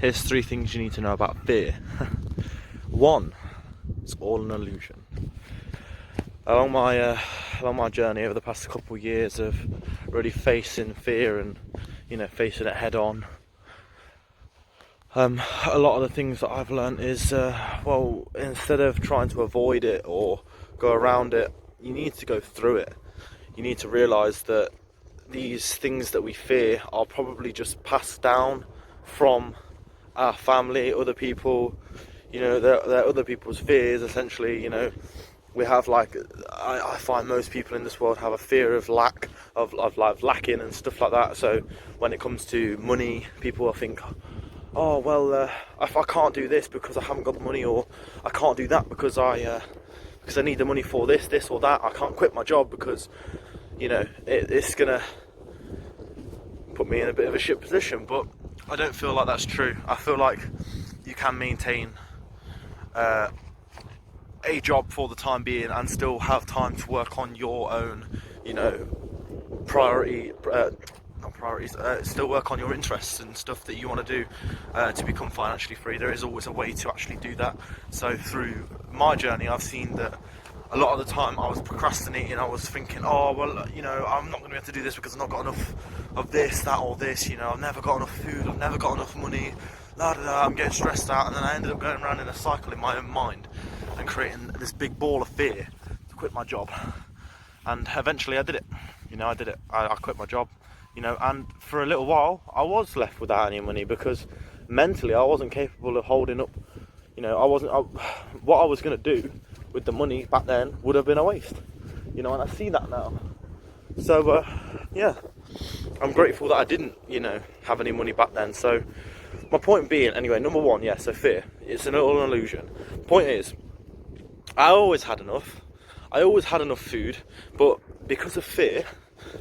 Here's 3 things you need to know about fear. 1, it's all an illusion. Along my journey over the past couple of years of really facing fear and facing it head on, a lot of the things that I've learned is well, instead of trying to avoid it or go around it, you need to go through it. You need to realise that these things that we fear are probably just passed down from our family, other people. They're other people's fears, essentially. We have, like, I find most people in this world have a fear of lack, of like lacking and stuff like that. So when it comes to money, people will think, oh well, if I can't do this because I haven't got the money, or I can't do that because I need the money for this or that. I can't quit my job because it's gonna put me in a bit of a shit position. But I don't feel like that's true. I feel like you can maintain a job for the time being and still have time to work on your own, still work on your interests and stuff that you want to do to become financially free. There is always a way to actually do that. So through my journey, I've seen that a lot of the time I was procrastinating. I was thinking, oh well, I'm not going to be able to do this because I've not got enough of this, that, or this. I've never got enough food. I've never got enough money. I'm getting stressed out, and then I ended up going around in a cycle in my own mind and creating this big ball of fear to quit my job. And eventually I did it. I did it. I quit my job. And for a little while I was left without any money because mentally I wasn't capable of holding up. What I was going to do with the money back then would have been a waste. And I see that now. So yeah, I'm grateful that I didn't have any money back then. So my point being, anyway, number 1, yeah, so fear, it's an illusion. Point is, I always had enough. I always had enough food, but because of fear,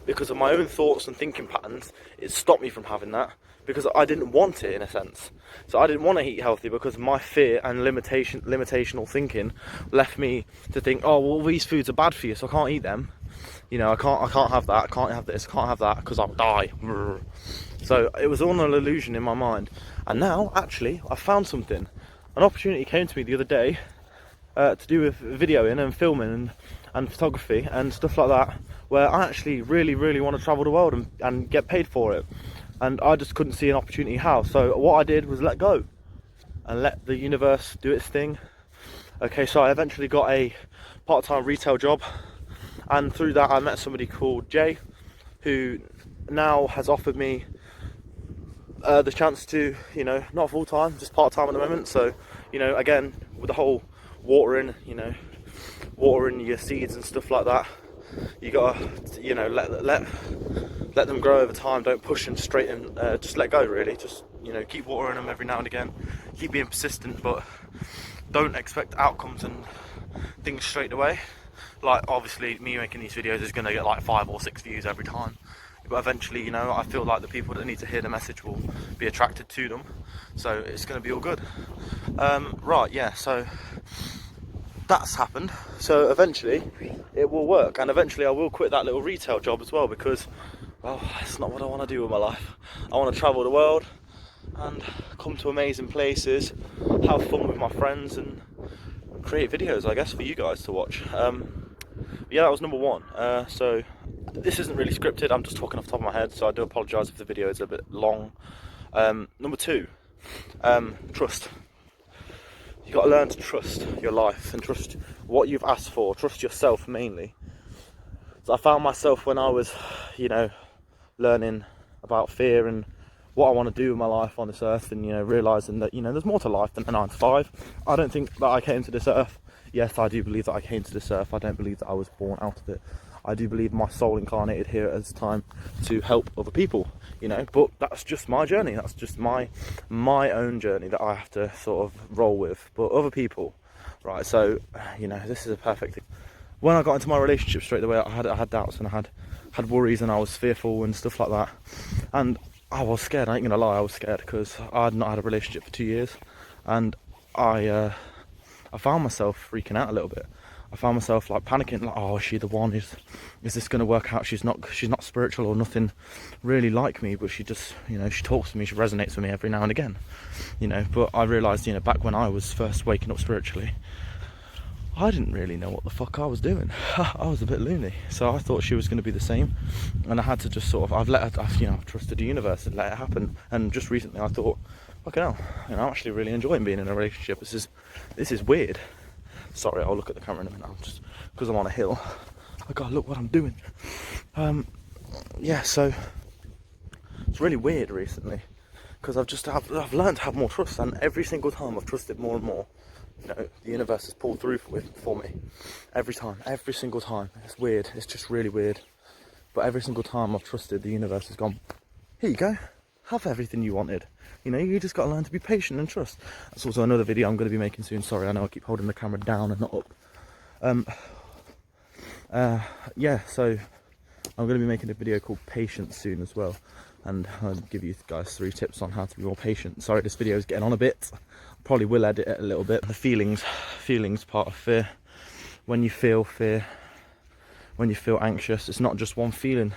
because of my own thoughts and thinking patterns, it stopped me from having that because I didn't want it, in a sense. So I didn't want to eat healthy because my fear and limitational thinking left me to think, oh well, these foods are bad for you, so I can't eat them. I can't have that. I can't have this. I can't have that because I'll die. So it was all an illusion in my mind. And now, actually, I found something. An opportunity came to me the other day to do with videoing and filming and photography and stuff like that, where I actually really, really want to travel the world and get paid for it. And I just couldn't see an opportunity how. So what I did was let go and let the universe do its thing. Okay, so I eventually got a part-time retail job, and through that I met somebody called Jay, who now has offered me the chance to, not full-time, just part-time at the moment. So, again, with the whole watering your seeds and stuff like that, you gotta, let them grow over time. Don't push them straight in. Just let go, really. Just, keep watering them every now and again. Keep being persistent, but don't expect outcomes and things straight away. Like, obviously, me making these videos is gonna get like 5 or 6 views every time. But eventually, I feel like the people that need to hear the message will be attracted to them. So it's going to be all good. Right, yeah, so that's happened. So eventually it will work. And eventually I will quit that little retail job as well, because, well, it's not what I want to do with my life. I want to travel the world and come to amazing places, have fun with my friends, and create videos, I guess, for you guys to watch. Yeah, that was number 1. So this isn't really scripted, I'm just talking off the top of my head, so I do apologise if the video is a bit long. Number 2, trust. You've got to learn to trust your life and trust what you've asked for, trust yourself mainly. So I found myself when I was, learning about fear and what I want to do with my life on this earth, and realising that there's more to life than a 9 to 5. I don't think that I came to this earth. Yes, I do believe that I came to this earth. I don't believe that I was born out of it. I do believe my soul incarnated here at this time to help other people, but that's just my journey. That's just my own journey that I have to sort of roll with. But other people, right, so, this is a perfect thing. When I got into my relationship straight away, I had doubts and I had worries and I was fearful and stuff like that. And I was scared, I ain't gonna lie, I was scared because I had not had a relationship for 2 years. And I found myself freaking out a little bit. I found myself like panicking, like, oh, is she the one? Is this going to work out? She's not spiritual or nothing really like me, but she just, you know, she talks to me, she resonates with me every now and again, you know. But I realised, you know, back when I was first waking up spiritually, I didn't really know what the fuck I was doing. I was a bit loony, so I thought she was going to be the same, and I had to just sort of, I've trusted the universe and let it happen. And just recently I thought, fucking hell, you know, I'm actually really enjoying being in a relationship. This is weird. Sorry, I'll look at the camera in a minute. I'm just, because I'm on a hill, I gotta look what I'm doing. Yeah, so it's really weird recently, because I've learned to have more trust, and every single time I've trusted more and more. You know, the universe has pulled through for me. Every single time. It's weird, it's just really weird. But every single time I've trusted, the universe has gone, here you go, have everything you wanted. You know, you just got to learn to be patient and trust. That's also another video I'm going to be making soon. Sorry, I know I keep holding the camera down and not up. Yeah, so I'm going to be making a video called Patience soon as well. And I'll give you guys 3 tips on how to be more patient. Sorry, this video is getting on a bit. Probably will edit it a little bit. The feelings part of fear. When you feel fear, when you feel anxious, it's not just one feeling.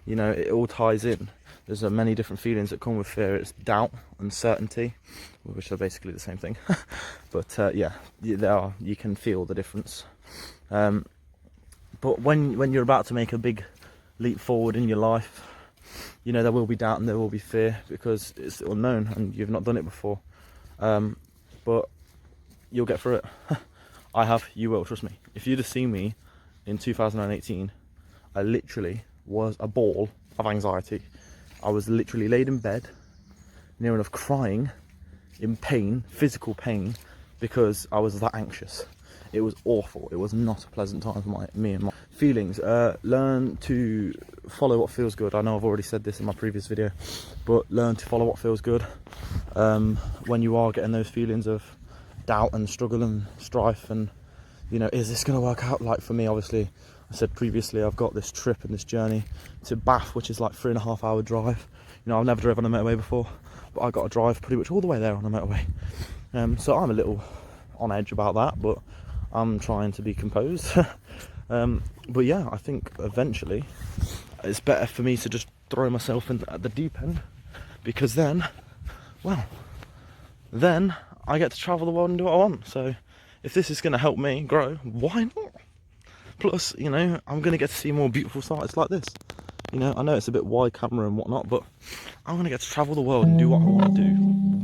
You know, it all ties in. There's many different feelings that come with fear. It's doubt, uncertainty, which are basically the same thing. But yeah, you can feel the difference. But when you're about to make a big leap forward in your life, you know, there will be doubt and there will be fear, because it's unknown and you've not done it before. But you'll get through it. I have, you will, trust me. If you'd have seen me in 2018, I literally was a ball of anxiety. I was literally laid in bed, near enough crying, in pain, physical pain, because I was that anxious. It was awful. It was not a pleasant time for me and my feelings. Learn to follow what feels good. I know I've already said this in my previous video, but learn to follow what feels good. When you are getting those feelings of doubt and struggle and strife, and, you know, is this going to work out? Like for me, obviously, I said previously, I've got this trip and this journey to Bath, which is like 3.5 hour drive. You know, I've never driven on a motorway before, but I got to drive pretty much all the way there on a motorway. So I'm a little on edge about that, but I'm trying to be composed. But yeah, I think eventually it's better for me to just throw myself in at the deep end, because then, well, then I get to travel the world and do what I want. So if this is going to help me grow, why not? Plus, you know, I'm going to get to see more beautiful sights like this. You know, I know it's a bit wide camera and whatnot, but I'm going to get to travel the world and do what I want to do,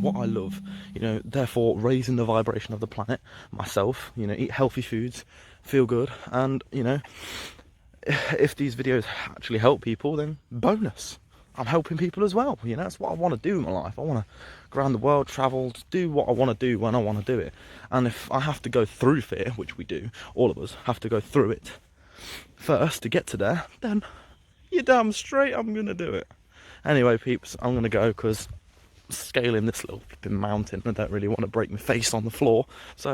what I love. You know, therefore raising the vibration of the planet, myself, you know, eat healthy foods, feel good. And, you know, if these videos actually help people, then bonus. I'm helping people as well. You know, that's what I want to do in my life. I want to go around the world, travel, do what I want to do when I want to do it. And if I have to go through fear, which we do, all of us have to go through it first to get to there, then you're damn straight I'm going to do it. Anyway, peeps, I'm going to go, because scaling this little flipping mountain, I don't really want to break my face on the floor. So